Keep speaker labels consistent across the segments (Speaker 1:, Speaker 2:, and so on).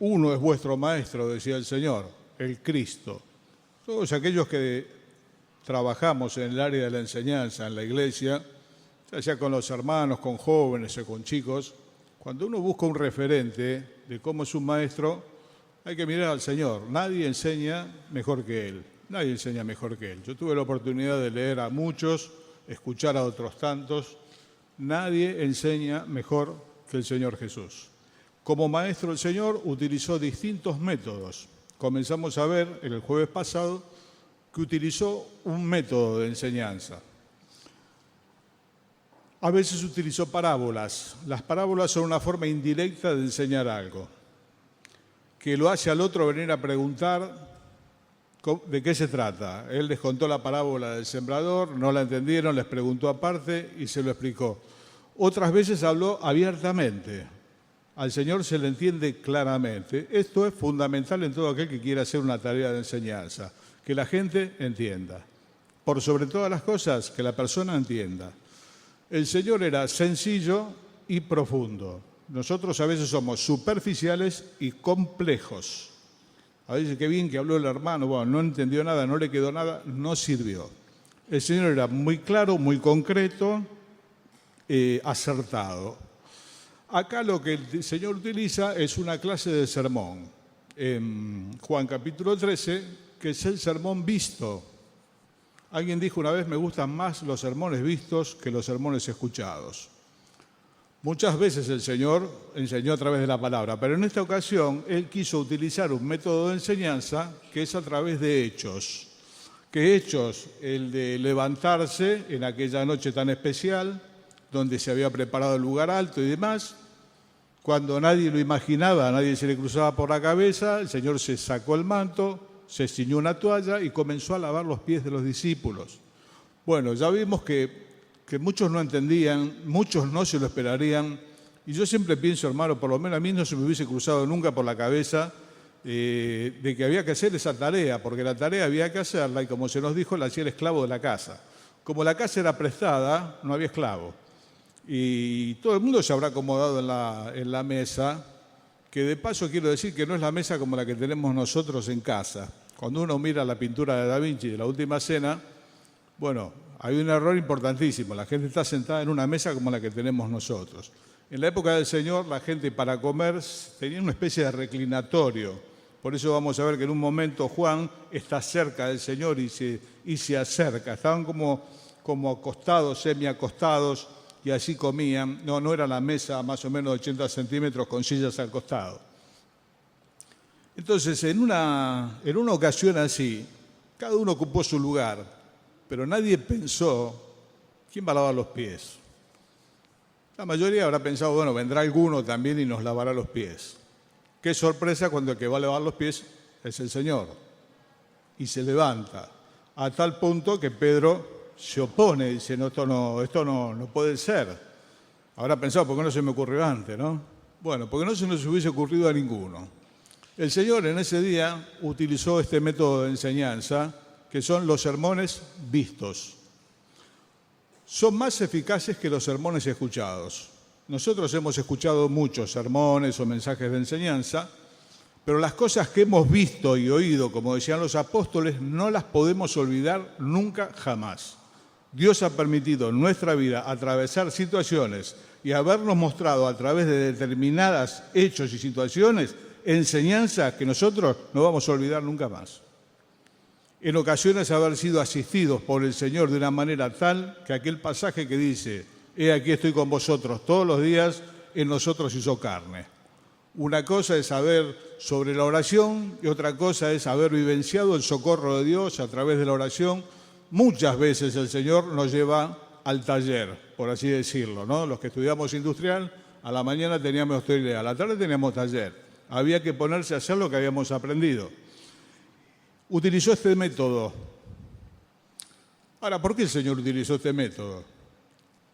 Speaker 1: Uno es vuestro Maestro, decía el Señor, el Cristo. Todos aquellos que trabajamos en el área de la enseñanza, en la iglesia, ya sea con los hermanos, con jóvenes o con chicos, cuando uno busca un referente de cómo es un maestro, hay que mirar al Señor. Nadie enseña mejor que Él. Nadie enseña mejor que Él. Yo tuve la oportunidad de leer a muchos, escuchar a otros tantos. Nadie enseña mejor que el Señor Jesús. Como maestro, el Señor utilizó distintos métodos. Comenzamos a ver en el jueves pasado que utilizó un método de enseñanza. A veces utilizó parábolas. Las parábolas son una forma indirecta de enseñar algo, que lo hace al otro venir a preguntar de qué se trata. Él les contó la parábola del sembrador, no la entendieron, les preguntó aparte y se lo explicó. Otras veces habló abiertamente. Al Señor se le entiende claramente. Esto es fundamental en todo aquel que quiera hacer una tarea de enseñanza, que la gente entienda. Por sobre todas las cosas, que la persona entienda. El Señor era sencillo y profundo. Nosotros a veces somos superficiales y complejos. A veces qué bien que habló el hermano, bueno, no entendió nada, no le quedó nada, no sirvió. El Señor era muy claro, muy concreto, acertado. Acá lo que el Señor utiliza es una clase de sermón. En Juan capítulo 13, que es el sermón visto. Alguien dijo una vez, me gustan más los sermones vistos que los sermones escuchados. Muchas veces el Señor enseñó a través de la palabra, pero en esta ocasión Él quiso utilizar un método de enseñanza que es a través de hechos. ¿Qué hechos? El de levantarse en aquella noche tan especial, donde se había preparado el lugar alto y demás. Cuando nadie lo imaginaba, a nadie se le cruzaba por la cabeza, el Señor se sacó el manto, se ciñó una toalla y comenzó a lavar los pies de los discípulos. Bueno, ya vimos que muchos no entendían, muchos no se lo esperarían. Y yo siempre pienso, hermano, por lo menos a mí no se me hubiese cruzado nunca por la cabeza de que había que hacer esa tarea, porque la tarea había que hacerla y como se nos dijo, la hacía el esclavo de la casa. Como la casa era prestada, no había esclavo. Y todo el mundo se habrá acomodado en la mesa, que de paso quiero decir que no es la mesa como la que tenemos nosotros en casa. Cuando uno mira la pintura de Da Vinci de la Última Cena, bueno, hay un error importantísimo. La gente está sentada en una mesa como la que tenemos nosotros. En la época del Señor, la gente para comer tenía una especie de reclinatorio. Por eso vamos a ver que en un momento Juan está cerca del Señor y se acerca. Estaban como acostados, semiacostados, y así comían. No era la mesa más o menos de 80 centímetros con sillas al costado. Entonces, en una ocasión así, cada uno ocupó su lugar, pero nadie pensó, ¿quién va a lavar los pies? La mayoría habrá pensado, bueno, vendrá alguno también y nos lavará los pies. Qué sorpresa cuando el que va a lavar los pies es el Señor. Y se levanta, a tal punto que Pedro se opone, dice, no, esto no puede ser. Habrá pensado, ¿por qué no se me ocurrió antes, no? Bueno, porque no se nos hubiese ocurrido a ninguno. El Señor en ese día utilizó este método de enseñanza, que son los sermones vistos. Son más eficaces que los sermones escuchados. Nosotros hemos escuchado muchos sermones o mensajes de enseñanza, pero las cosas que hemos visto y oído, como decían los apóstoles, no las podemos olvidar nunca, jamás. Dios ha permitido en nuestra vida atravesar situaciones y habernos mostrado a través de determinadas hechos y situaciones enseñanzas que nosotros no vamos a olvidar nunca más. En ocasiones haber sido asistidos por el Señor de una manera tal que aquel pasaje que dice, he aquí estoy con vosotros todos los días, en nosotros hizo carne. Una cosa es saber sobre la oración y otra cosa es haber vivenciado el socorro de Dios a través de la oración. Muchas veces el Señor nos lleva al taller, por así decirlo, ¿no? Los que estudiamos industrial, a la mañana teníamos teoría, a la tarde teníamos taller. Había que ponerse a hacer lo que habíamos aprendido. Utilizó este método. Ahora, ¿por qué el Señor utilizó este método?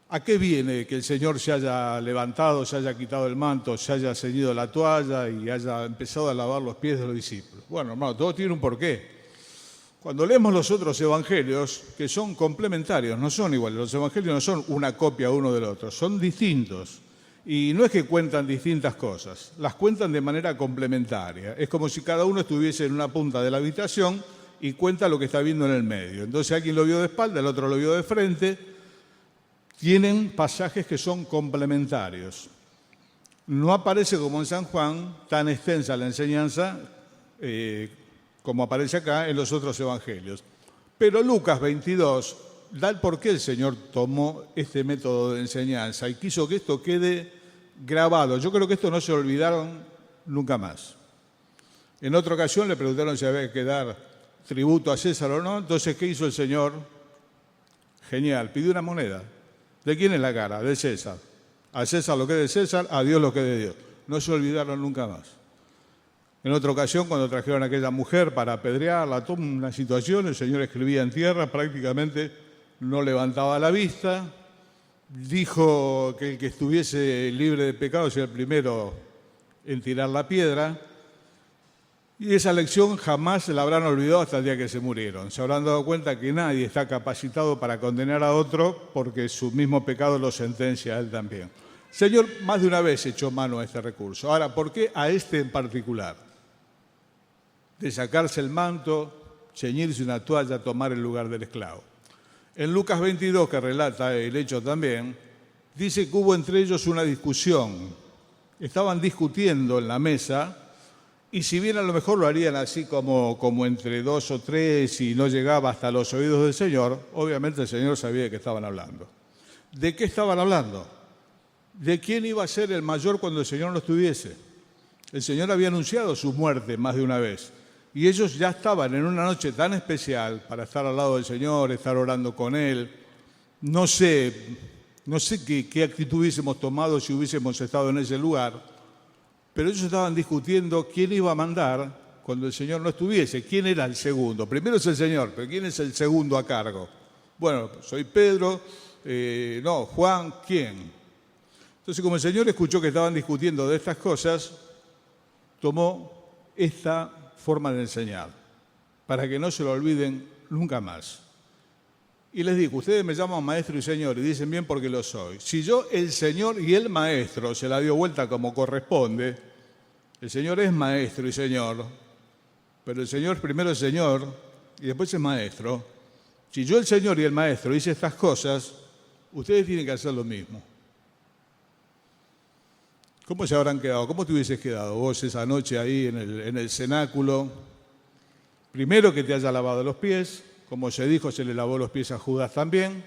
Speaker 1: ¿A qué viene que el Señor se haya levantado, se haya quitado el manto, se haya ceñido la toalla y haya empezado a lavar los pies de los discípulos? Bueno, hermano, todo tiene un porqué. Cuando leemos los otros evangelios, que son complementarios, no son iguales, los evangelios no son una copia uno del otro, son distintos. Y no es que cuentan distintas cosas, las cuentan de manera complementaria. Es como si cada uno estuviese en una punta de la habitación y cuenta lo que está viendo en el medio. Entonces alguien lo vio de espalda, el otro lo vio de frente. Tienen pasajes que son complementarios. No aparece como en San Juan tan extensa la enseñanza como aparece acá en los otros evangelios. Pero Lucas 22 da el por qué el Señor tomó este método de enseñanza y quiso que esto quede grabado. Yo creo que esto no se olvidaron nunca más. En otra ocasión le preguntaron si había que dar tributo a César o no. Entonces, ¿qué hizo el Señor? Genial, pidió una moneda. ¿De quién es la cara? De César. A César lo que es de César, a Dios lo que es de Dios. No se olvidaron nunca más. En otra ocasión, cuando trajeron a aquella mujer para apedrearla, toda una situación, el Señor escribía en tierra, prácticamente no levantaba la vista, dijo que el que estuviese libre de pecado sea el primero en tirar la piedra, y esa lección jamás se la habrán olvidado hasta el día que se murieron. Se habrán dado cuenta que nadie está capacitado para condenar a otro porque su mismo pecado lo sentencia a él también. El Señor más de una vez echó mano a este recurso. Ahora, ¿por qué a este en particular? De sacarse el manto, ceñirse una toalla, tomar el lugar del esclavo. En Lucas 22, que relata el hecho también, dice que hubo entre ellos una discusión. Estaban discutiendo en la mesa y si bien a lo mejor lo harían así como entre dos o tres y no llegaba hasta los oídos del Señor, obviamente el Señor sabía de qué estaban hablando. ¿De qué estaban hablando? ¿De quién iba a ser el mayor cuando el Señor no estuviese? El Señor había anunciado su muerte más de una vez. Y ellos ya estaban en una noche tan especial para estar al lado del Señor, estar orando con Él. No sé qué actitud hubiésemos tomado si hubiésemos estado en ese lugar, pero ellos estaban discutiendo quién iba a mandar cuando el Señor no estuviese. ¿Quién era el segundo? Primero es el Señor, pero ¿quién es el segundo a cargo? Bueno, soy Pedro, Juan, ¿quién? Entonces, como el Señor escuchó que estaban discutiendo de estas cosas, tomó esta forma de enseñar, para que no se lo olviden nunca más. Y les digo, ustedes me llaman maestro y señor, y dicen bien porque lo soy. Si yo, el Señor y el maestro, se la dio vuelta como corresponde, el Señor es maestro y señor, pero el Señor primero es Señor y después es maestro. Si yo, el Señor y el maestro, hice estas cosas, ustedes tienen que hacer lo mismo. ¿Cómo se habrán quedado? ¿Cómo te hubieses quedado vos esa noche ahí en el cenáculo? Primero que te haya lavado los pies, como se dijo, se le lavó los pies a Judas también.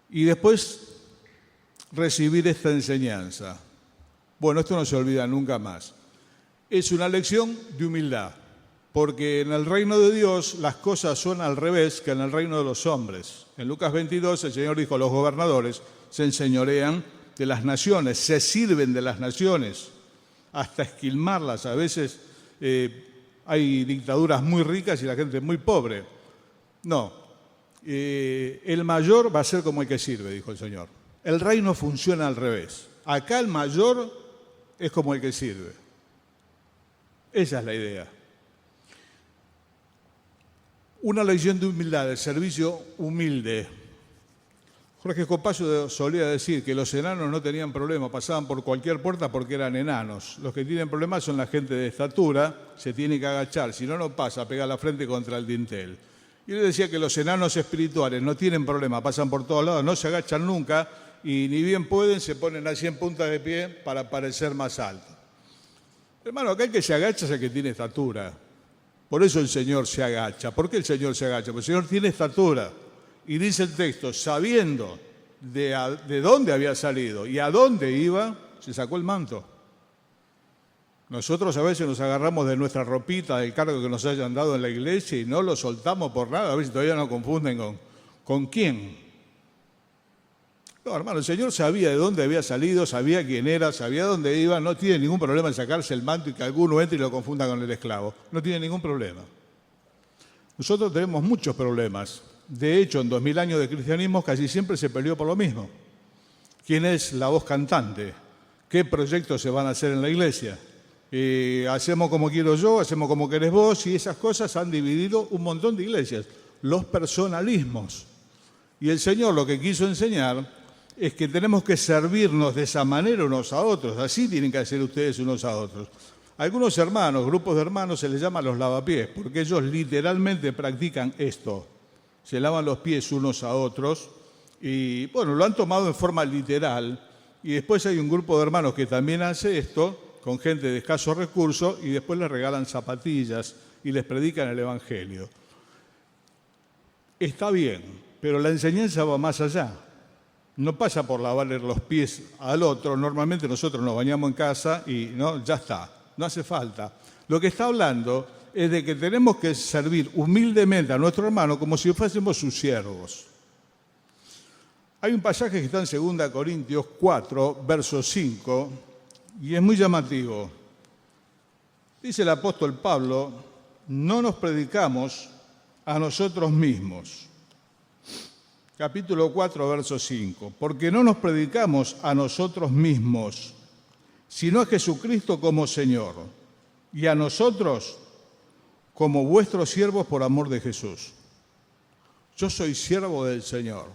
Speaker 1: Y después recibir esta enseñanza. Bueno, esto no se olvida nunca más. Es una lección de humildad, porque en el reino de Dios las cosas son al revés que en el reino de los hombres. En Lucas 22 el Señor dijo, los gobernadores se enseñorean de las naciones, se sirven de las naciones hasta esquilmarlas. A veces hay dictaduras muy ricas y la gente muy pobre. No, el mayor va a ser como el que sirve, dijo el Señor. El reino funciona al revés. Acá el mayor es como el que sirve. Esa es la idea. Una lección de humildad, de servicio humilde. Jorge Copayo solía decir que los enanos no tenían problema, pasaban por cualquier puerta porque eran enanos. Los que tienen problemas son la gente de estatura, se tiene que agachar, si no, no pasa, pega la frente contra el dintel. Y él decía que los enanos espirituales no tienen problema, pasan por todos lados, no se agachan nunca y ni bien pueden, se ponen así en punta de pie para parecer más altos. Hermano, acá el que se agacha es el que tiene estatura. Por eso el Señor se agacha. ¿Por qué el Señor se agacha? Porque el Señor tiene estatura. Y dice el texto, sabiendo de dónde había salido y a dónde iba, se sacó el manto. Nosotros a veces nos agarramos de nuestra ropita, del cargo que nos hayan dado en la iglesia y no lo soltamos por nada. A veces todavía nos confunden con quién. No, hermano, el Señor sabía de dónde había salido, sabía quién era, sabía dónde iba. No tiene ningún problema en sacarse el manto y que alguno entre y lo confunda con el esclavo. No tiene ningún problema. Nosotros tenemos muchos problemas. De hecho, en 2000 años de cristianismo casi siempre se peleó por lo mismo. ¿Quién es la voz cantante? ¿Qué proyectos se van a hacer en la iglesia? Hacemos como quiero yo, hacemos como querés vos, y esas cosas han dividido un montón de iglesias. Los personalismos. Y el Señor lo que quiso enseñar es que tenemos que servirnos de esa manera unos a otros. Así tienen que hacer ustedes unos a otros. Algunos hermanos, grupos de hermanos, se les llama los lavapiés, porque ellos literalmente practican esto. Se lavan los pies unos a otros y, bueno, lo han tomado en forma literal. Y después hay un grupo de hermanos que también hace esto, con gente de escasos recursos, y después les regalan zapatillas y les predican el Evangelio. Está bien, pero la enseñanza va más allá. No pasa por lavarle los pies al otro. Normalmente nosotros nos bañamos en casa y no, ya está, no hace falta. Lo que está hablando es de que tenemos que servir humildemente a nuestro hermano como si fuésemos sus siervos. Hay un pasaje que está en 2 Corintios 4, verso 5, y es muy llamativo. Dice el apóstol Pablo: no nos predicamos a nosotros mismos. Capítulo 4, verso 5. Porque no nos predicamos a nosotros mismos, sino a Jesucristo como Señor, y a nosotros como vuestros siervos por amor de Jesús. Yo soy siervo del Señor.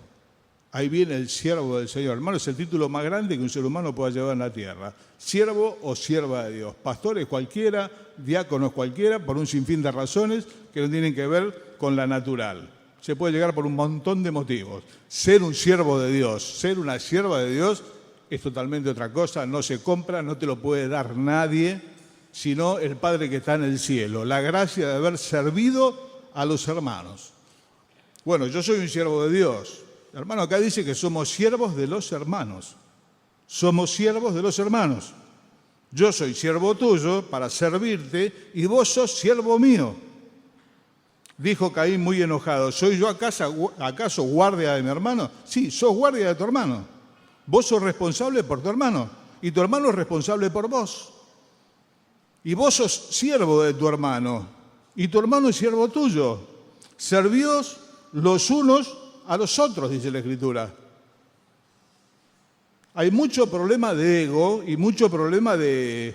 Speaker 1: Ahí viene el siervo del Señor. Hermano, es el título más grande que un ser humano pueda llevar en la tierra. Siervo o sierva de Dios. Pastores cualquiera, diáconos cualquiera, por un sinfín de razones que no tienen que ver con la natural. Se puede llegar por un montón de motivos. Ser un siervo de Dios, ser una sierva de Dios, es totalmente otra cosa. No se compra, no te lo puede dar nadie, sino el Padre que está en el cielo. La gracia de haber servido a los hermanos. Bueno, yo soy un siervo de Dios. Hermano, acá dice que somos siervos de los hermanos. Somos siervos de los hermanos. Yo soy siervo tuyo para servirte y vos sos siervo mío. Dijo Caín muy enojado: ¿soy yo acaso guardia de mi hermano? Sí, sos guardia de tu hermano. Vos sos responsable por tu hermano y tu hermano es responsable por vos. Y vos sos siervo de tu hermano y tu hermano es siervo tuyo. Servíos los unos a los otros, dice la Escritura. Hay mucho problema de ego y mucho problema de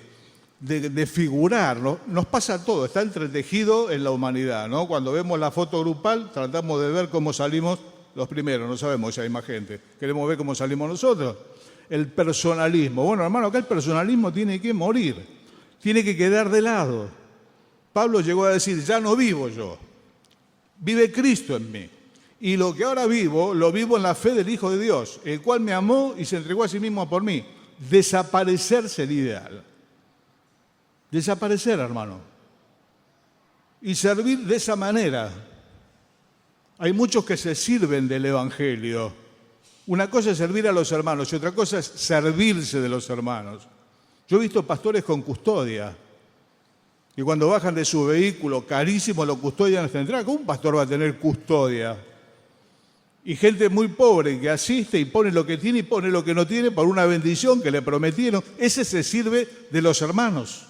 Speaker 1: figurar, ¿no? Nos pasa todo, está entretejido en la humanidad, ¿no? Cuando vemos la foto grupal, tratamos de ver cómo salimos los primeros, no sabemos si hay más gente, queremos ver cómo salimos nosotros. El personalismo, bueno, hermano, acá el personalismo tiene que morir, tiene que quedar de lado. Pablo llegó a decir: ya no vivo yo, vive Cristo en mí. Y lo que ahora vivo, lo vivo en la fe del Hijo de Dios, el cual me amó y se entregó a sí mismo por mí. Desaparecer sería ideal. Desaparecer, hermano. Y servir de esa manera. Hay muchos que se sirven del Evangelio. Una cosa es servir a los hermanos y otra cosa es servirse de los hermanos. Yo he visto pastores con custodia. Y cuando bajan de su vehículo, carísimo, lo custodian hasta entrar. ¿Cómo un pastor va a tener custodia? Y gente muy pobre que asiste y pone lo que tiene y pone lo que no tiene por una bendición que le prometieron. Ese se sirve de los hermanos.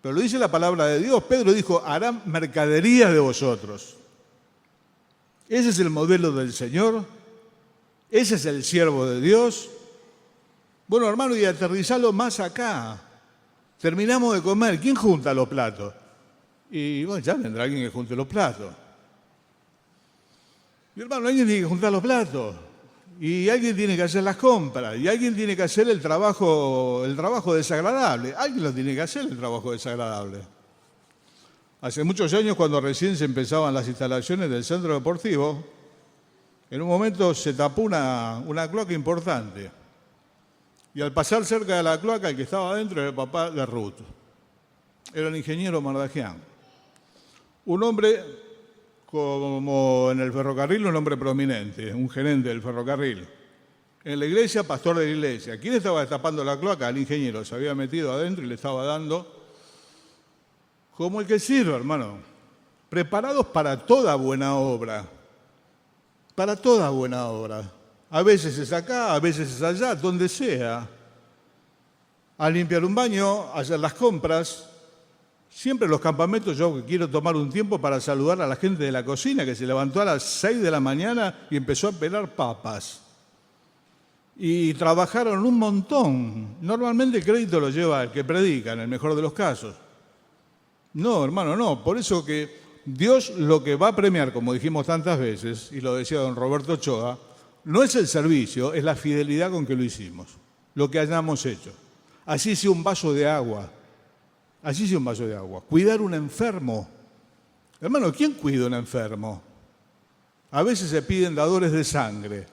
Speaker 1: Pero lo dice la palabra de Dios. Pedro dijo: harán mercadería de vosotros. Ese es el modelo del Señor. Ese es el siervo de Dios. Bueno, hermano, y aterrizalo más acá. Terminamos de comer. ¿Quién junta los platos? Y bueno, ya vendrá alguien que junte los platos. Mi hermano, alguien tiene que juntar los platos. Y alguien tiene que hacer las compras. Y alguien tiene que hacer el trabajo desagradable. Alguien lo tiene que hacer, el trabajo desagradable. Hace muchos años, cuando recién se empezaban las instalaciones del centro deportivo, en un momento se tapó una cloaca importante. Y al pasar cerca de la cloaca, el que estaba adentro era el papá de Ruth. Era el ingeniero Mardajian. Un hombre, como en el ferrocarril, un hombre prominente, un gerente del ferrocarril. En la iglesia, pastor de la iglesia. ¿Quién estaba destapando la cloaca? El ingeniero. Se había metido adentro y le estaba dando como el que sirve, hermano. Preparados para toda buena obra. Para toda buena obra. A veces es acá, a veces es allá, donde sea. A limpiar un baño, a hacer las compras. Siempre en los campamentos yo quiero tomar un tiempo para saludar a la gente de la cocina que se levantó a las 6 de la mañana y empezó a pelar papas. Y trabajaron un montón. Normalmente el crédito lo lleva el que predica, en el mejor de los casos. No, hermano, no. Por eso que Dios lo que va a premiar, como dijimos tantas veces, y lo decía don Roberto Ochoa, No es el servicio, es la fidelidad con que lo hicimos, lo que hayamos hecho. Así sea un vaso de agua, así sea un vaso de agua. Cuidar un enfermo. Hermano, ¿quién cuida a un enfermo? A veces se piden dadores de sangre.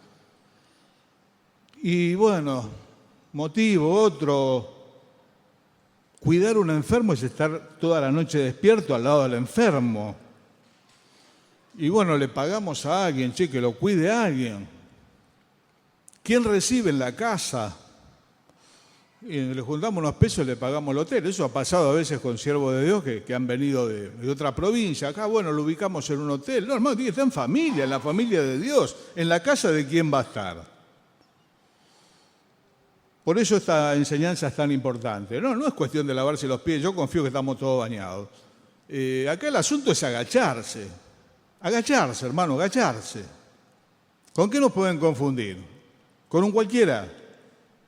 Speaker 1: Y bueno, motivo, otro. Cuidar a un enfermo es estar toda la noche despierto al lado del enfermo. Y bueno, le pagamos a alguien, che, que lo cuide a alguien. ¿Quién recibe en la casa? Y le juntamos unos pesos y le pagamos el hotel. Eso ha pasado a veces con siervos de Dios que han venido de otra provincia. Acá, bueno, lo ubicamos en un hotel. No, hermano, tiene que estar en familia, en la familia de Dios. ¿En la casa de quién va a estar? Por eso esta enseñanza es tan importante. No es cuestión de lavarse los pies. Yo confío que estamos todos bañados. Acá el asunto es agacharse. Agacharse, hermano, agacharse. ¿Con qué nos pueden confundir? ¿Con un cualquiera?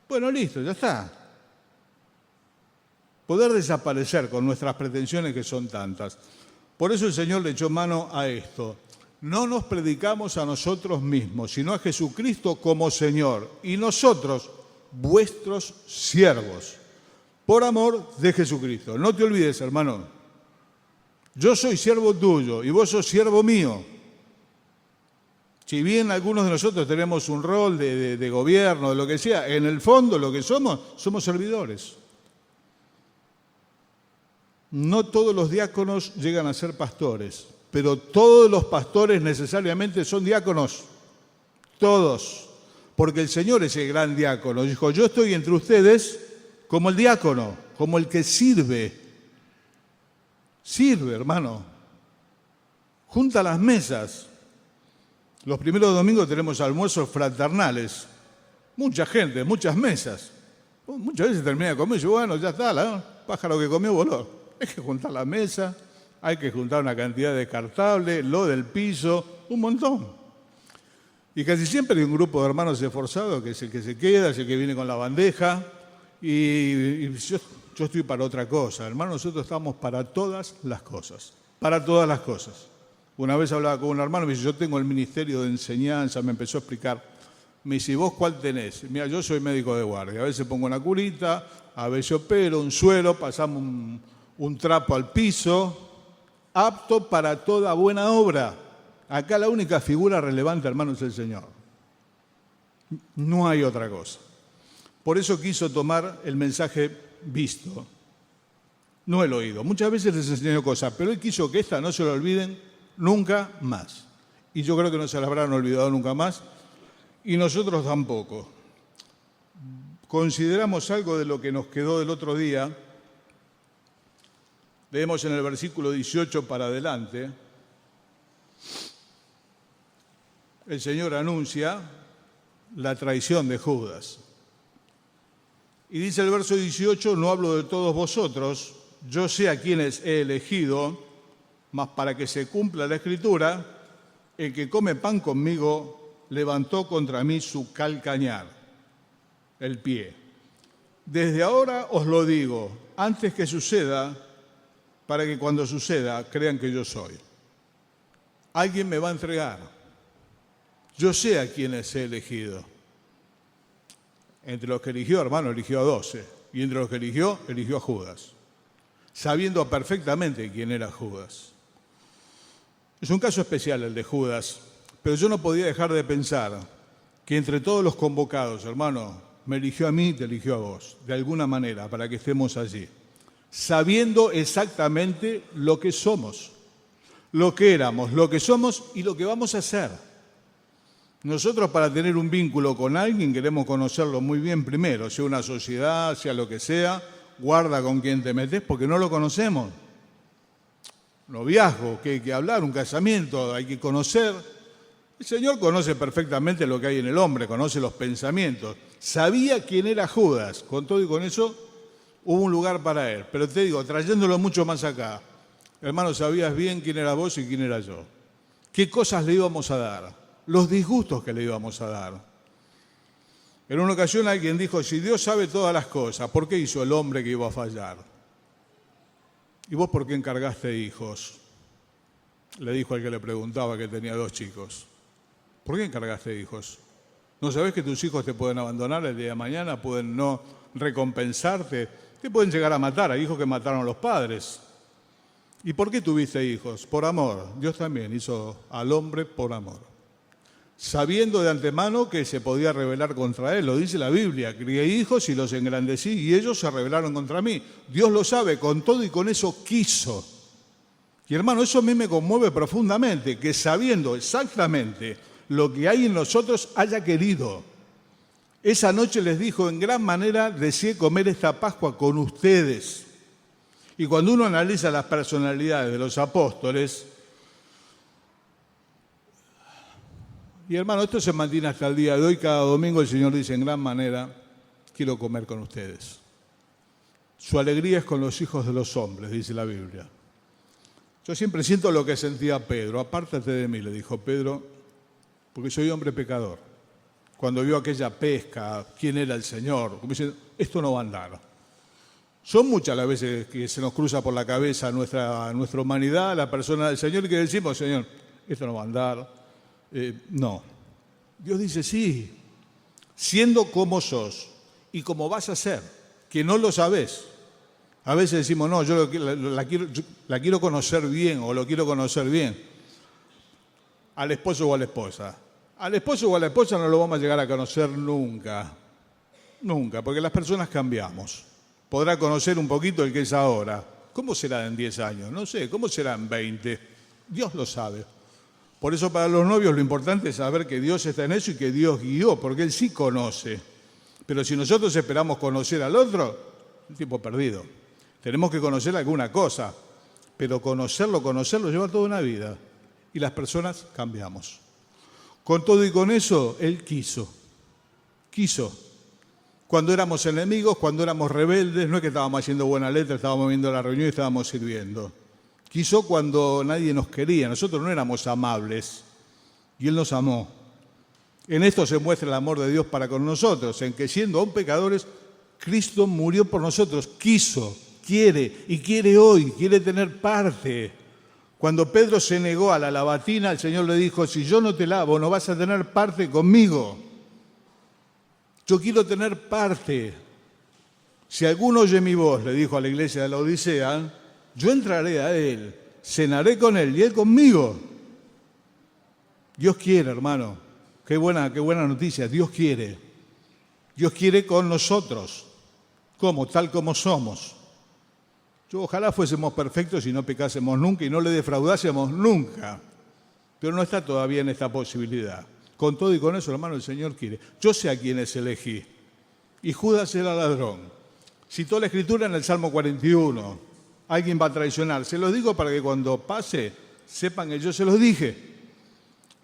Speaker 1: Bueno, listo, ya está. Poder desaparecer con nuestras pretensiones que son tantas. Por eso el Señor le echó mano a esto. No nos predicamos a nosotros mismos, sino a Jesucristo como Señor. Y nosotros, vuestros siervos, por amor de Jesucristo. No te olvides, hermano. Yo soy siervo tuyo y vos sos siervo mío. Si bien algunos de nosotros tenemos un rol de gobierno, de lo que sea, en el fondo lo que somos servidores. No todos los diáconos llegan a ser pastores, pero todos los pastores necesariamente son diáconos. Todos. Porque el Señor es el gran diácono. Dijo, yo estoy entre ustedes como el diácono, como el que sirve. Sirve, hermano. Junta las mesas. Los primeros domingos tenemos almuerzos fraternales. Mucha gente, muchas mesas. Muchas veces termina de comer y yo, bueno, ya está, el pájaro que comió voló. Hay que juntar la mesa, hay que juntar una cantidad descartable, lo del piso, un montón. Y casi siempre hay un grupo de hermanos esforzados que es el que se queda, es el que viene con la bandeja. Y yo estoy para otra cosa. Hermano, nosotros estamos para todas las cosas. Para todas las cosas. Una vez hablaba con un hermano, me dice, yo tengo el ministerio de enseñanza, me empezó a explicar. Me dice, ¿y vos cuál tenés? Mira, yo soy médico de guardia. A veces pongo una curita, a veces opero, un suero, pasamos un trapo al piso, apto para toda buena obra. Acá la única figura relevante, hermano, es el Señor. No hay otra cosa. Por eso quiso tomar el mensaje visto, no el oído. Muchas veces les enseñó cosas, pero él quiso que esta no se lo olviden nunca más. Y yo creo que no se la habrán olvidado nunca más, y nosotros tampoco. Consideramos algo de lo que nos quedó del otro día. Leemos en el versículo 18 para adelante. El Señor anuncia la traición de Judas. Y dice el verso 18, no hablo de todos vosotros, yo sé a quienes he elegido, mas para que se cumpla la Escritura, el que come pan conmigo levantó contra mí su calcañar, el pie. Desde ahora os lo digo, antes que suceda, para que cuando suceda crean que yo soy. Alguien me va a entregar. Yo sé a quienes he elegido. Entre los que eligió, hermano, eligió a 12. Y entre los que eligió a Judas. Sabiendo perfectamente quién era Judas. Es un caso especial el de Judas, pero yo no podía dejar de pensar que entre todos los convocados, hermano, me eligió a mí y te eligió a vos, de alguna manera, para que estemos allí. Sabiendo exactamente lo que somos, lo que éramos, lo que somos y lo que vamos a hacer. Nosotros para tener un vínculo con alguien queremos conocerlo muy bien primero, sea una sociedad, sea lo que sea, guarda con quién te metes porque no lo conocemos. Noviazgo, que hay que hablar, un casamiento, hay que conocer. El Señor conoce perfectamente lo que hay en el hombre, conoce los pensamientos. Sabía quién era Judas, con todo y con eso hubo un lugar para él. Pero te digo, trayéndolo mucho más acá, hermano, sabías bien quién era vos y quién era yo. ¿Qué cosas le íbamos a dar? Los disgustos que le íbamos a dar. En una ocasión alguien dijo, si Dios sabe todas las cosas, ¿por qué hizo el hombre que iba a fallar? ¿Y vos por qué encargaste hijos? Le dijo al que le preguntaba que tenía 2 chicos. ¿Por qué encargaste hijos? ¿No sabés que tus hijos te pueden abandonar el día de mañana? Pueden no recompensarte. Te pueden llegar a matar. Hay hijos que mataron a los padres. ¿Y por qué tuviste hijos? Por amor. Dios también hizo al hombre por amor. Sabiendo de antemano que se podía rebelar contra él. Lo dice la Biblia. Crié hijos y los engrandecí y ellos se rebelaron contra mí. Dios lo sabe, con todo y con eso quiso. Y hermano, eso a mí me conmueve profundamente, que sabiendo exactamente lo que hay en nosotros haya querido. Esa noche les dijo, en gran manera deseé comer esta Pascua con ustedes. Y cuando uno analiza las personalidades de los apóstoles, y hermano, esto se mantiene hasta el día de hoy, cada domingo el Señor dice, en gran manera, quiero comer con ustedes. Su alegría es con los hijos de los hombres, dice la Biblia. Yo siempre siento lo que sentía Pedro. Apártate de mí, le dijo Pedro, porque soy hombre pecador. Cuando vio aquella pesca, quién era el Señor, como dice, esto no va a andar. Son muchas las veces que se nos cruza por la cabeza nuestra humanidad, la persona del Señor, y que decimos, Señor, esto no va a andar. No. Dios dice, sí, siendo como sos y como vas a ser, que no lo sabés. A veces decimos, no, yo la quiero conocer bien o lo quiero conocer bien. Al esposo o a la esposa. Al esposo o a la esposa no lo vamos a llegar a conocer nunca. Nunca, porque las personas cambiamos. Podrá conocer un poquito el que es ahora. ¿Cómo será en 10 años? No sé, ¿cómo será en 20? Dios lo sabe. Por eso para los novios lo importante es saber que Dios está en eso y que Dios guió, porque Él sí conoce. Pero si nosotros esperamos conocer al otro, es un tiempo perdido. Tenemos que conocer alguna cosa, pero conocerlo lleva toda una vida. Y las personas cambiamos. Con todo y con eso, Él quiso. Cuando éramos enemigos, cuando éramos rebeldes, no es que estábamos haciendo buena letra, estábamos viendo la reunión y estábamos sirviendo. Quiso cuando nadie nos quería, nosotros no éramos amables y Él nos amó. En esto se muestra el amor de Dios para con nosotros, en que siendo aún pecadores, Cristo murió por nosotros, quiso, quiere y quiere hoy, quiere tener parte. Cuando Pedro se negó a la lavatina, el Señor le dijo, si yo no te lavo, no vas a tener parte conmigo. Yo quiero tener parte. Si alguno oye mi voz, le dijo a la iglesia de la Odisea, yo entraré a él, cenaré con él y él conmigo. Dios quiere, hermano. Qué buena noticia. Dios quiere. Dios quiere con nosotros. ¿Cómo? Tal como somos. Ojalá fuésemos perfectos y no pecásemos nunca y no le defraudásemos nunca. Pero no está todavía en esta posibilidad. Con todo y con eso, hermano, el Señor quiere. Yo sé a quiénes elegí. Y Judas era ladrón. Citó la Escritura en el Salmo 41. Alguien va a traicionar. Se los digo para que cuando pase sepan que yo se los dije.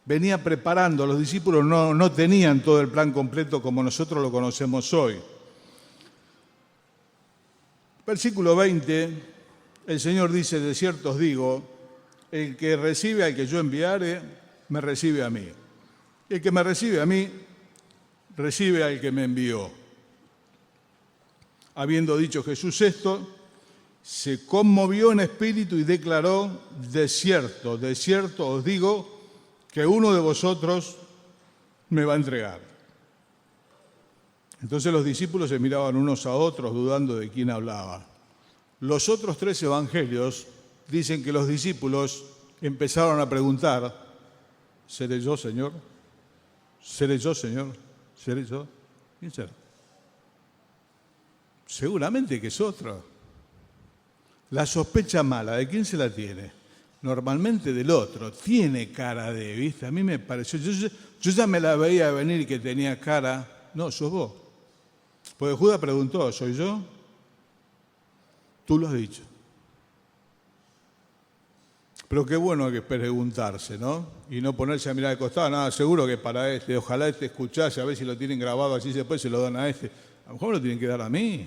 Speaker 1: Venía preparando. Los discípulos no tenían todo el plan completo como nosotros lo conocemos hoy. Versículo 20, el Señor dice, de cierto os digo, el que recibe al que yo enviare, me recibe a mí. El que me recibe a mí, recibe al que me envió. Habiendo dicho Jesús esto, se conmovió en espíritu y declaró, de cierto os digo, que uno de vosotros me va a entregar. Entonces los discípulos se miraban unos a otros dudando de quién hablaba. Los otros 3 evangelios dicen que los discípulos empezaron a preguntar, ¿seré yo, Señor? ¿Seré yo, Señor? ¿Seré yo? ¿Quién será? Seguramente que es otro. La sospecha mala, ¿de quién se la tiene? Normalmente del otro. Tiene cara de, ¿viste? A mí me pareció, yo ya me la veía venir que tenía cara. No, sos vos. Porque Judas preguntó, ¿soy yo? Tú lo has dicho. Pero qué bueno que preguntarse, ¿no? Y no ponerse a mirar de costado, nada, seguro que para este, ojalá este escuchase, a ver si lo tienen grabado, así después se lo dan a este. A lo mejor me lo tienen que dar a mí.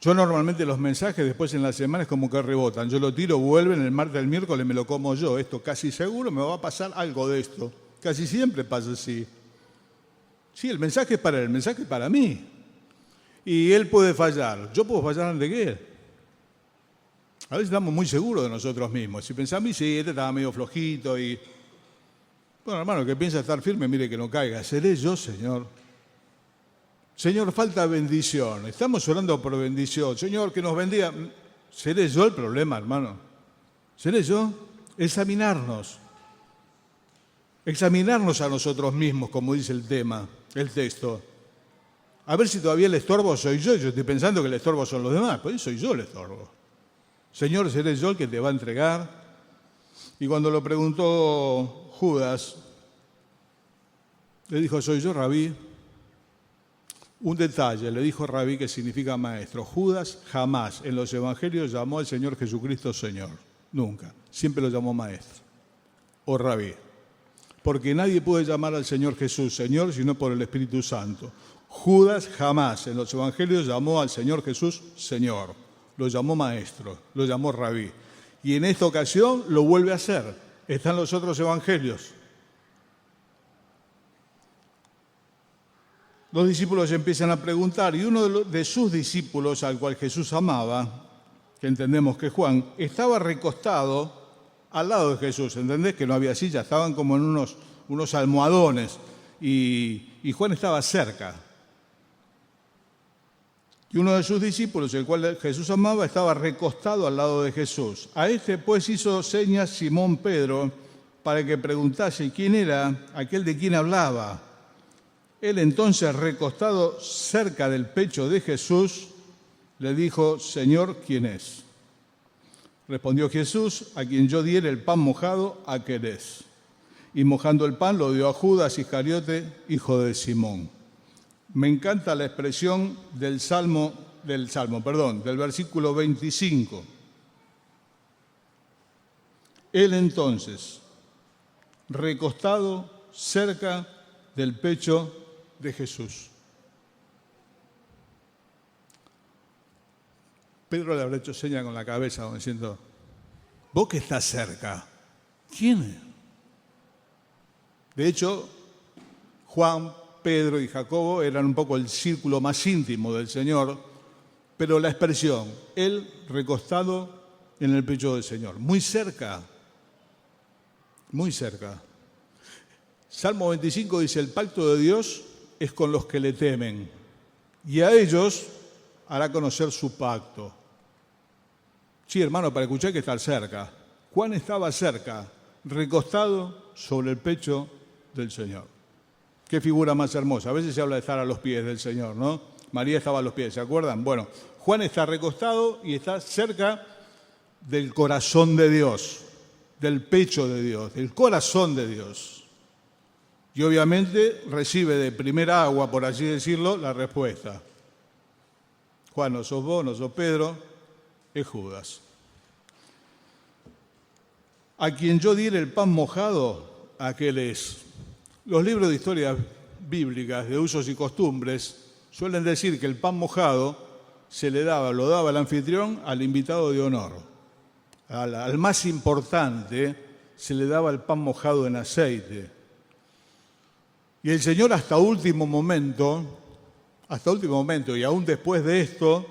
Speaker 1: Yo normalmente los mensajes después en la semana es como que rebotan. Yo lo tiro, vuelven, el martes, el miércoles me lo como yo. Esto casi seguro me va a pasar algo de esto. Casi siempre pasa así. Sí, el mensaje es para él, el mensaje es para mí. Y él puede fallar. Yo puedo fallar antes que él. A veces estamos muy seguros de nosotros mismos. Si pensamos, sí, este estaba medio flojito y... Bueno, hermano, que piensa estar firme, mire que no caiga. ¿Seré yo, Señor? Señor, falta bendición. Estamos orando por bendición. Señor, que nos bendiga. ¿Seré yo el problema, hermano? ¿Seré yo? Examinarnos. Examinarnos a nosotros mismos, como dice el tema, el texto. A ver si todavía el estorbo soy yo. Yo estoy pensando que el estorbo son los demás, pues soy yo el estorbo. Señor, ¿seré yo el que te va a entregar? Y cuando lo preguntó Judas, le dijo, ¿soy yo, Rabí? Un detalle, le dijo Rabí, que significa maestro. Judas jamás en los evangelios llamó al Señor Jesucristo Señor. Nunca. Siempre lo llamó maestro o Rabí. Porque nadie puede llamar al Señor Jesús Señor sino por el Espíritu Santo. Judas jamás en los evangelios llamó al Señor Jesús Señor. Lo llamó maestro, lo llamó Rabí. Y en esta ocasión lo vuelve a hacer. Está en los otros evangelios. Los discípulos empiezan a preguntar y uno de sus discípulos, al cual Jesús amaba, que entendemos que es Juan, estaba recostado al lado de Jesús. ¿Entendés? Que no había silla, estaban como en unos almohadones y Juan estaba cerca. Y uno de sus discípulos, el cual Jesús amaba, estaba recostado al lado de Jesús. A este pues hizo señas Simón Pedro para que preguntase quién era aquel de quien hablaba. Él entonces, recostado cerca del pecho de Jesús, le dijo, Señor, ¿quién es? Respondió Jesús, a quien yo diere el pan mojado, aquel es. Y mojando el pan lo dio a Judas Iscariote, hijo de Simón. Me encanta la expresión del versículo 25. Él entonces, recostado cerca del pecho de Jesús. Pedro le habrá hecho seña con la cabeza, como diciendo, vos que estás cerca, ¿quién es? De hecho, Juan, Pedro y Jacobo eran un poco el círculo más íntimo del Señor, pero la expresión, él recostado en el pecho del Señor, muy cerca, muy cerca. Salmo 25 dice, el pacto de Dios es con los que le temen, y a ellos hará conocer su pacto. Sí, hermano, para escuchar hay que estar cerca. Juan estaba cerca, recostado sobre el pecho del Señor. Qué figura más hermosa. A veces se habla de estar a los pies del Señor, ¿no? María estaba a los pies, ¿se acuerdan? Bueno, Juan está recostado y está cerca del corazón de Dios, del pecho de Dios, del corazón de Dios. Y obviamente recibe de primera agua, por así decirlo, la respuesta. Juan, no sos vos, no sos Pedro, es Judas. A quien yo diere el pan mojado, aquel es. Los libros de historias bíblicas de usos y costumbres suelen decir que el pan mojado lo daba el anfitrión al invitado de honor. Al más importante se le daba el pan mojado en aceite. Y el Señor hasta último momento, y aún después de esto,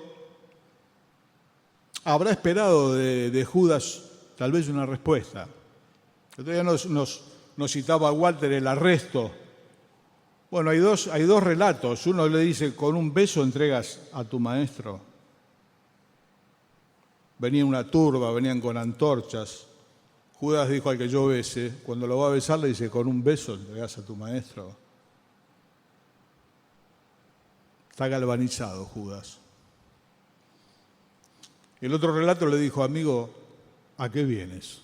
Speaker 1: habrá esperado de Judas tal vez una respuesta. Todavía nos citaba Walter el arresto. Bueno, hay dos relatos. Uno le dice, con un beso entregas a tu maestro. Venía una turba, venían con antorchas. Judas dijo al que yo bese, cuando lo va a besar le dice, con un beso entregas a tu maestro. Está galvanizado Judas. El otro relato le dijo, amigo, ¿a qué vienes?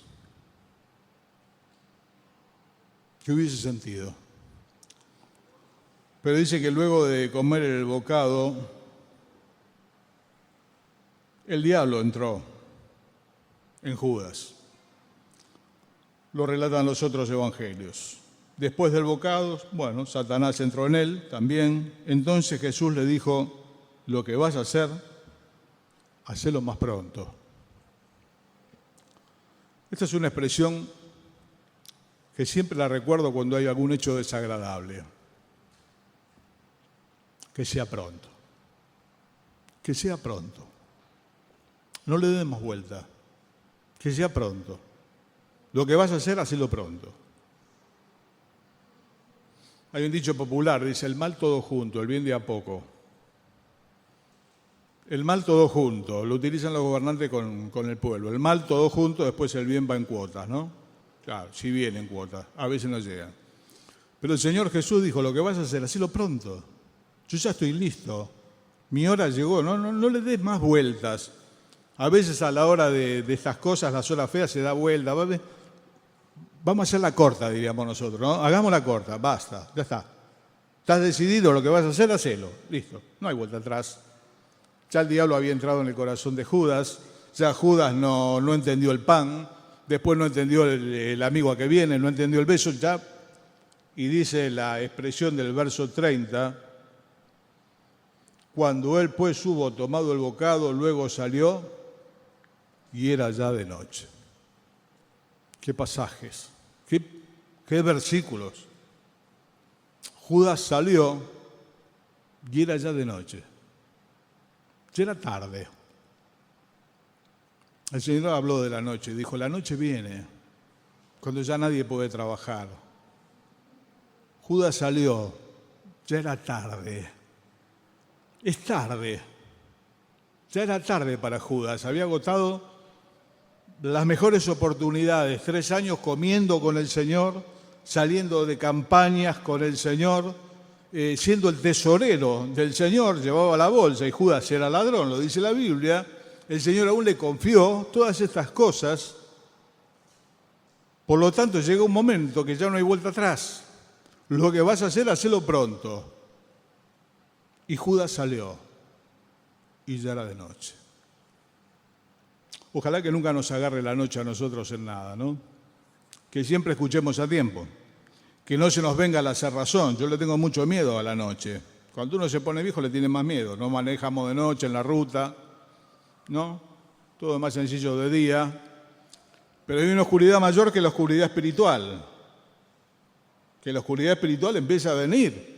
Speaker 1: ¿Qué hubiese sentido? Pero dice que luego de comer el bocado, el diablo entró en Judas. Lo relatan los otros evangelios. Después del bocado, Satanás entró en él también. Entonces Jesús le dijo, lo que vas a hacer, hacelo más pronto. Esta es una expresión que siempre la recuerdo cuando hay algún hecho desagradable. Que sea pronto. Que sea pronto. No le demos vuelta. Que sea pronto. Lo que vas a hacer, hacelo pronto. Hay un dicho popular, dice, el mal todo junto, el bien de a poco. El mal todo junto, lo utilizan los gobernantes con el pueblo. El mal todo junto, después el bien va en cuotas, ¿no? Claro, sí viene en cuotas, a veces no llegan. Pero el Señor Jesús dijo, lo que vas a hacer, hacelo pronto. Yo ya estoy listo, mi hora llegó, no le des más vueltas. A veces a la hora de estas cosas, las horas feas, se da vuelta. Vamos a hacerla corta, diríamos nosotros, ¿no? Hagámosla corta, basta, ya está. Estás decidido lo que vas a hacer, hacelo. Listo, no hay vuelta atrás. Ya el diablo había entrado en el corazón de Judas, ya Judas no entendió el pan, después no entendió el amigo a que viene, no entendió el beso, ya. Y dice la expresión del verso 30, cuando él pues hubo tomado el bocado, luego salió y era ya de noche. Qué pasajes, qué versículos. Judas salió y era ya de noche. Ya era tarde. El Señor habló de la noche, dijo, la noche viene, cuando ya nadie puede trabajar. Judas salió, ya era tarde. Es tarde. Ya era tarde para Judas, había agotado las mejores oportunidades, 3 años comiendo con el Señor, saliendo de campañas con el Señor, siendo el tesorero del Señor, llevaba la bolsa y Judas era ladrón, lo dice la Biblia. El Señor aún le confió todas estas cosas. Por lo tanto, llega un momento que ya no hay vuelta atrás. Lo que vas a hacer, hacelo pronto. Y Judas salió y ya era de noche. Ojalá que nunca nos agarre la noche a nosotros en nada, ¿no? Que siempre escuchemos a tiempo. Que no se nos venga la cerrazón. Yo le tengo mucho miedo a la noche. Cuando uno se pone viejo le tiene más miedo. No manejamos de noche en la ruta, ¿no? Todo es más sencillo de día. Pero hay una oscuridad mayor que la oscuridad espiritual. Que la oscuridad espiritual empieza a venir.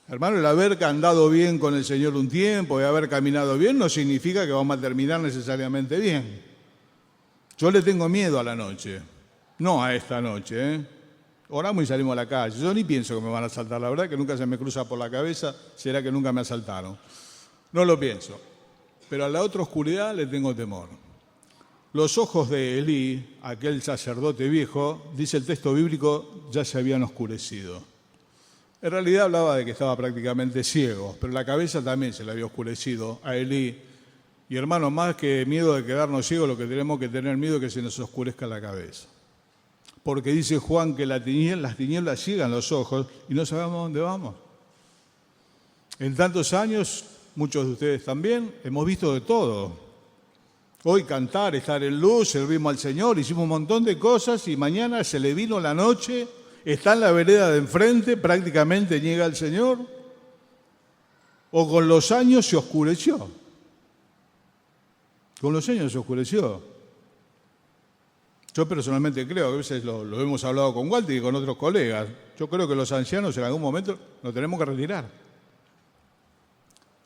Speaker 1: Hermano, el haber andado bien con el Señor un tiempo y haber caminado bien no significa que vamos a terminar necesariamente bien. Yo le tengo miedo a la noche. No a esta noche, ¿eh? Oramos y salimos a la calle. Yo ni pienso que me van a asaltar, la verdad que nunca se me cruza por la cabeza, será que nunca me asaltaron. No lo pienso. Pero a la otra oscuridad le tengo temor. Los ojos de Elí, aquel sacerdote viejo, dice el texto bíblico, ya se habían oscurecido. En realidad hablaba de que estaba prácticamente ciego, pero la cabeza también se le había oscurecido a Elí. Y hermano, más que miedo de quedarnos ciegos, lo que tenemos que tener miedo es que se nos oscurezca la cabeza. Porque dice Juan que las tinieblas ciegan los ojos y no sabemos dónde vamos. En tantos años, muchos de ustedes también, hemos visto de todo. Hoy cantar, estar en luz, servimos al Señor, hicimos un montón de cosas y mañana se le vino la noche, está en la vereda de enfrente, prácticamente niega al Señor, o con los años se oscureció. Con los años se oscureció. Yo personalmente creo, a veces lo hemos hablado con Walter y con otros colegas, yo creo que los ancianos en algún momento nos tenemos que retirar.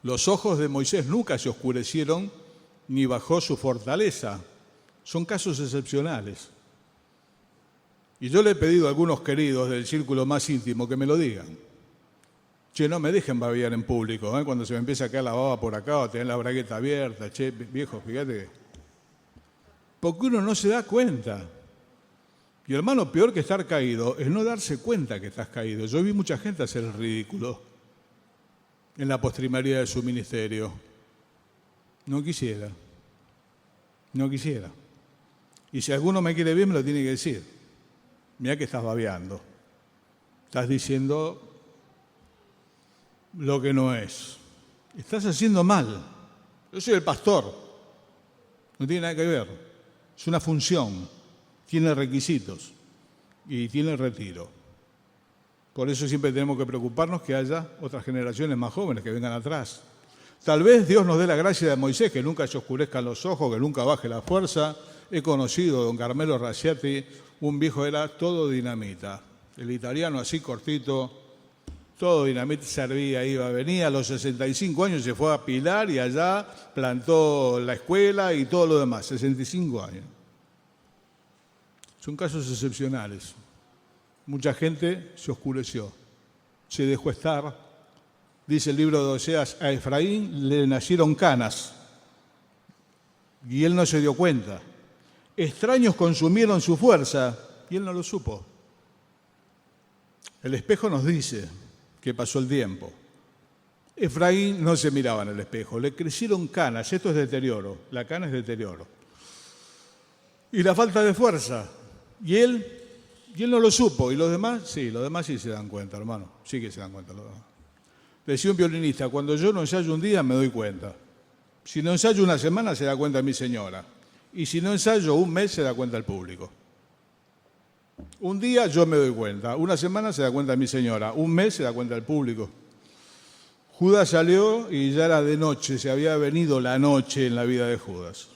Speaker 1: Los ojos de Moisés nunca se oscurecieron ni bajó su fortaleza. Son casos excepcionales. Y yo le he pedido a algunos queridos del círculo más íntimo que me lo digan. Che, no me dejen babear en público, cuando se me empieza a caer la baba por acá o tener la bragueta abierta. Che, viejo, fíjate. Porque uno no se da cuenta. Y hermano, peor que estar caído es no darse cuenta que estás caído. Yo vi mucha gente hacer el ridículo en la postrimería de su ministerio. No quisiera. Y si alguno me quiere bien, me lo tiene que decir. Mirá que estás babeando. Estás diciendo lo que no es. Estás haciendo mal. Yo soy el pastor. No tiene nada que ver. Es una función. Tiene requisitos. Y tiene retiro. Por eso siempre tenemos que preocuparnos que haya otras generaciones más jóvenes que vengan atrás. Tal vez Dios nos dé la gracia de Moisés, que nunca se oscurezcan los ojos, que nunca baje la fuerza. He conocido a don Carmelo Rasciati, un viejo era todo dinamita. El italiano así cortito, todo dinamita, servía, iba, venía. A los 65 años se fue a Pilar y allá plantó la escuela y todo lo demás. 65 años. Son casos excepcionales. Mucha gente se oscureció, se dejó estar. Dice el libro de Oseas, a Efraín le nacieron canas y él no se dio cuenta. Extraños consumieron su fuerza y él no lo supo. El espejo nos dice que pasó el tiempo. Efraín no se miraba en el espejo, le crecieron canas, esto es deterioro, la cana es deterioro. Y la falta de fuerza, y él no lo supo, y los demás sí se dan cuenta, hermano, sí que se dan cuenta los demás. Decía un violinista, cuando yo no ensayo un día me doy cuenta. Si no ensayo una semana se da cuenta mi señora. Y si no ensayo un mes se da cuenta el público. Un día yo me doy cuenta, una semana se da cuenta mi señora, un mes se da cuenta el público. Judas salió y ya era de noche, se había venido la noche en la vida de Judas.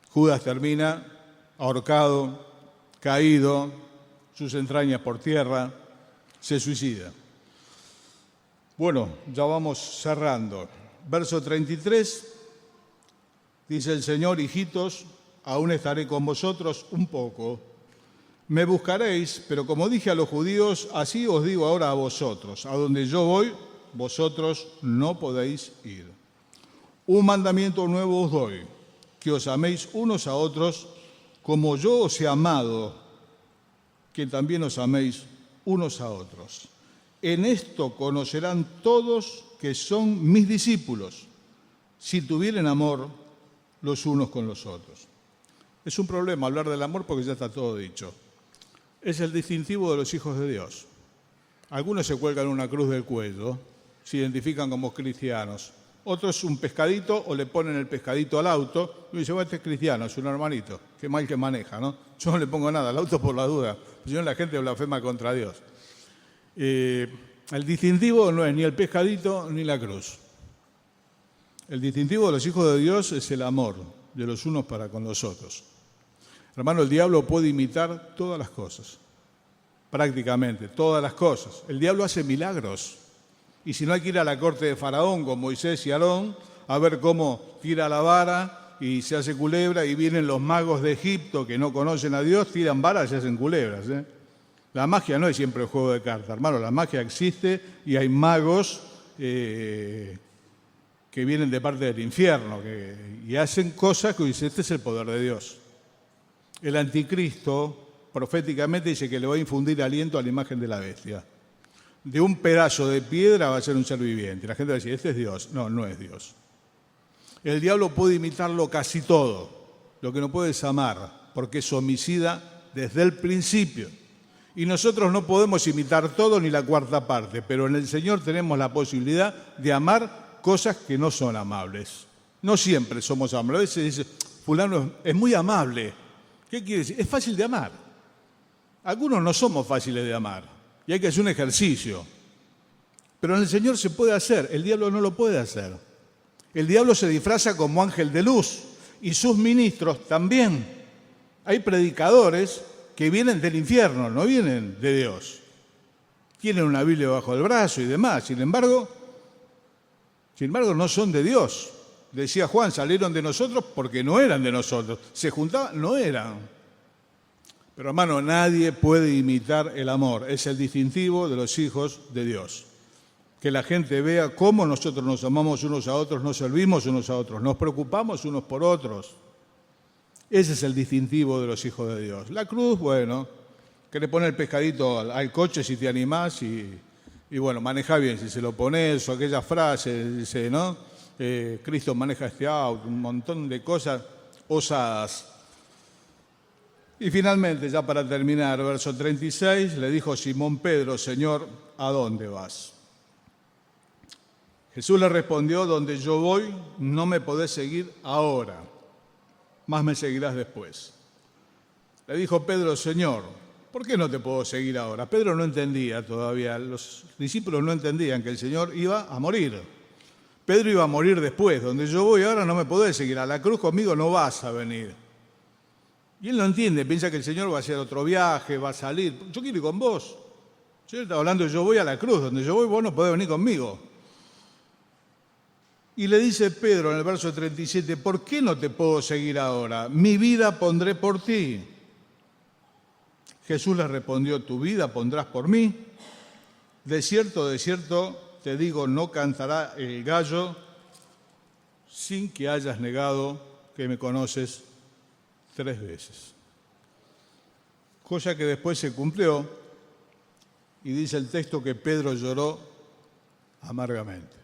Speaker 1: Judas termina ahorcado, caído, sus entrañas por tierra, se suicida. Bueno, ya vamos cerrando. Verso 33, dice el Señor, hijitos, aún estaré con vosotros un poco. Me buscaréis, pero como dije a los judíos, así os digo ahora a vosotros. A donde yo voy, vosotros no podéis ir. Un mandamiento nuevo os doy, que os améis unos a otros como yo os he amado, que también os améis unos a otros. En esto conocerán todos que son mis discípulos, si tuvieren amor los unos con los otros. Es un problema hablar del amor porque ya está todo dicho. Es el distintivo de los hijos de Dios. Algunos se cuelgan una cruz del cuello, se identifican como cristianos. Otros un pescadito o le ponen el pescadito al auto y dicen, bueno, este es cristiano, es un hermanito, qué mal que maneja, ¿no? Yo no le pongo nada al auto por la duda, si no la gente blasfema contra Dios. El distintivo no es ni el pescadito ni la cruz. El distintivo de los hijos de Dios es el amor de los unos para con los otros. Hermano, el diablo puede imitar todas las cosas, prácticamente todas las cosas. El diablo hace milagros. Y si no, hay que ir a la corte de Faraón con Moisés y Aarón a ver cómo tira la vara y se hace culebra, y vienen los magos de Egipto que no conocen a Dios, tiran varas y se hacen culebras. La magia no es siempre el juego de cartas, hermano, la magia existe y hay magos que vienen de parte del infierno y hacen cosas que dicen, este es el poder de Dios. El anticristo proféticamente dice que le va a infundir aliento a la imagen de la bestia. De un pedazo de piedra va a ser un ser viviente. La gente va a decir, este es Dios. No, no es Dios. El diablo puede imitarlo casi todo. Lo que no puede es amar, porque es homicida desde el principio. Y nosotros no podemos imitar todo ni la cuarta parte, pero en el Señor tenemos la posibilidad de amar cosas que no son amables. No siempre somos amables. A veces dice, fulano es muy amable. ¿Qué quiere decir? Es fácil de amar. Algunos no somos fáciles de amar y hay que hacer un ejercicio. Pero en el Señor se puede hacer, el diablo no lo puede hacer. El diablo se disfraza como ángel de luz y sus ministros también. Hay predicadores que vienen del infierno, no vienen de Dios. Tienen una Biblia bajo el brazo y demás. Sin embargo, no son de Dios. Decía Juan, salieron de nosotros porque no eran de nosotros. Se juntaban, no eran. Pero hermano, nadie puede imitar el amor. Es el distintivo de los hijos de Dios. Que la gente vea cómo nosotros nos amamos unos a otros, nos servimos unos a otros, nos preocupamos unos por otros. Ese es el distintivo de los hijos de Dios. La cruz, bueno, que le pone el pescadito al coche si te animás y bueno, maneja bien si se lo pones, o aquella frase, dice, ¿no? Cristo maneja este auto, un montón de cosas osadas. Y finalmente, ya para terminar, verso 36, le dijo Simón Pedro, Señor, ¿a dónde vas? Jesús le respondió, donde yo voy no me podés seguir ahora, más me seguirás después. Le dijo Pedro, Señor, ¿por qué no te puedo seguir ahora? Pedro no entendía todavía, los discípulos no entendían que el Señor iba a morir. Pedro iba a morir después, donde yo voy ahora no me podés seguir, a la cruz conmigo no vas a venir. Y él no entiende, piensa que el Señor va a hacer otro viaje, va a salir. Yo quiero ir con vos. El Señor está hablando, yo voy a la cruz, donde yo voy vos no podés venir conmigo. Y le dice Pedro en el verso 37, ¿por qué no te puedo seguir ahora? Mi vida pondré por ti. Jesús le respondió, tu vida pondrás por mí. De cierto, te digo, no cantará el gallo sin que hayas negado que me conoces 3 veces. Cosa que después se cumplió y dice el texto que Pedro lloró amargamente.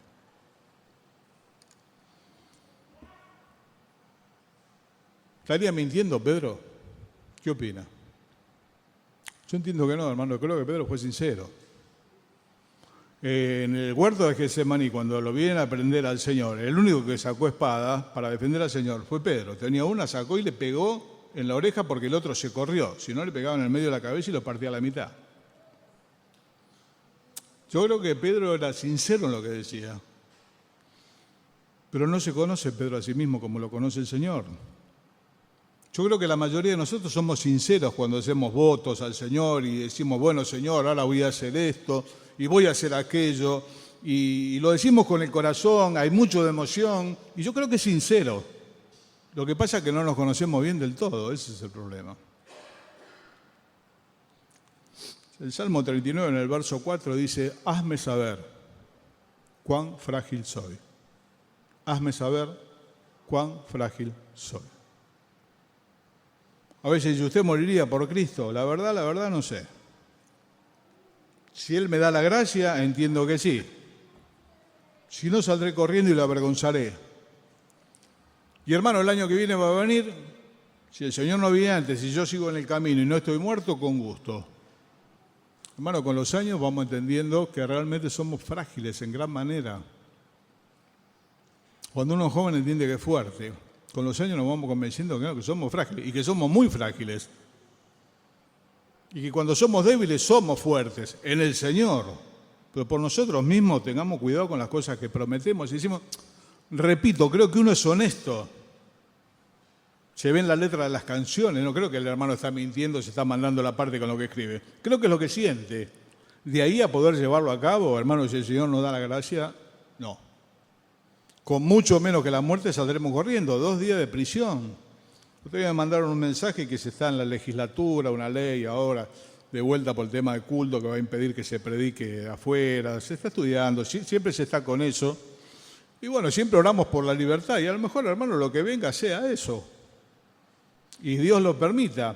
Speaker 1: ¿Estaría mintiendo Pedro? ¿Qué opina? Yo entiendo que no, hermano. Creo que Pedro fue sincero. En el huerto de Getsemaní, cuando lo vienen a prender al Señor, el único que sacó espada para defender al Señor fue Pedro. Tenía una, sacó y le pegó en la oreja porque el otro se corrió. Si no, le pegaba en el medio de la cabeza y lo partía a la mitad. Yo creo que Pedro era sincero en lo que decía. Pero no se conoce Pedro a sí mismo como lo conoce el Señor. Yo creo que la mayoría de nosotros somos sinceros cuando hacemos votos al Señor y decimos, bueno, Señor, ahora voy a hacer esto y voy a hacer aquello. Y lo decimos con el corazón, hay mucho de emoción. Y yo creo que es sincero. Lo que pasa es que no nos conocemos bien del todo, ese es el problema. El Salmo 39 en el verso 4 dice, hazme saber cuán frágil soy. Hazme saber cuán frágil soy. A veces dice, ¿usted moriría por Cristo? La verdad no sé. Si Él me da la gracia, entiendo que sí. Si no, saldré corriendo y lo avergonzaré. Y hermano, el año que viene va a venir, si el Señor no viene antes, si yo sigo en el camino y no estoy muerto, con gusto. Hermano, con los años vamos entendiendo que realmente somos frágiles en gran manera. Cuando uno es joven entiende que es fuerte. Con los años nos vamos convenciendo que no, que somos frágiles y que somos muy frágiles. Y que cuando somos débiles somos fuertes en el Señor. Pero por nosotros mismos tengamos cuidado con las cosas que prometemos. Y decimos, repito, creo que uno es honesto. Se ve en la letra de las canciones. No creo que el hermano está mintiendo, se está mandando la parte con lo que escribe. Creo que es lo que siente. De ahí a poder llevarlo a cabo, hermano, si el Señor nos da la gracia, no. Con mucho menos que la muerte saldremos corriendo, 2 días de prisión. Ustedes me mandaron un mensaje que se está en la legislatura, una ley ahora, de vuelta por el tema de culto que va a impedir que se predique afuera. Se está estudiando, siempre se está con eso. Y bueno, siempre oramos por la libertad y a lo mejor, hermano, lo que venga sea eso. Y Dios lo permita,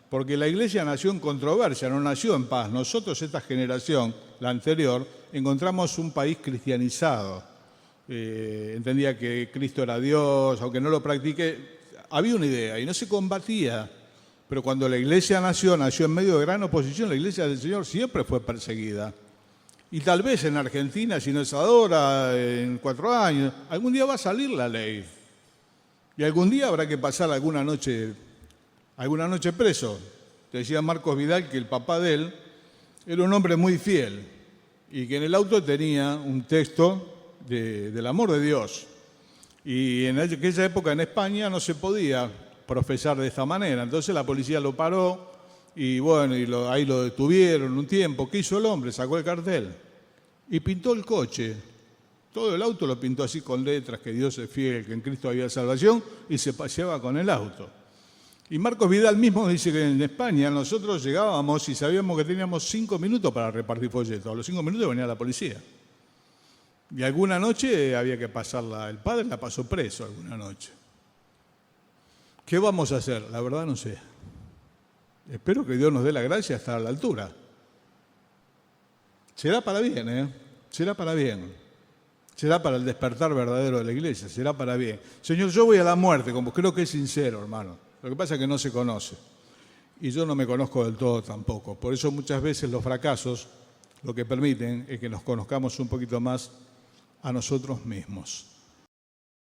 Speaker 1: porque la iglesia nació en controversia, no nació en paz. Nosotros, esta generación, la anterior, encontramos un país cristianizado. Entendía que Cristo era Dios, aunque no lo practique, había una idea y no se combatía. Pero cuando la iglesia nació en medio de gran oposición. La iglesia del Señor siempre fue perseguida. Y tal vez en Argentina, si no es ahora, en 4 años, algún día va a salir la ley. Y algún día habrá que pasar alguna noche preso. Te decía Marcos Vidal que el papá de él era un hombre muy fiel y que en el auto tenía un texto del amor de Dios. Y en aquella época en España no se podía profesar de esta manera. Entonces la policía lo paró y bueno, ahí lo detuvieron un tiempo. ¿Qué hizo el hombre? Sacó el cartel y pintó el coche. Todo el auto lo pintó así con letras, que Dios es fiel, que en Cristo había salvación, y se paseaba con el auto. Y Marcos Vidal mismo dice que en España nosotros llegábamos y sabíamos que teníamos 5 minutos para repartir folletos. A los 5 minutos venía la policía. Y alguna noche había que pasarla, el padre la pasó preso alguna noche. ¿Qué vamos a hacer? La verdad no sé. Espero que Dios nos dé la gracia de estar a la altura. Será para bien, ¿eh? Será para bien. Será para el despertar verdadero de la iglesia, será para bien. Señor, yo voy a la muerte, como creo que es sincero, hermano. Lo que pasa es que no se conoce. Y yo no me conozco del todo tampoco. Por eso muchas veces los fracasos lo que permiten es que nos conozcamos un poquito más a nosotros mismos.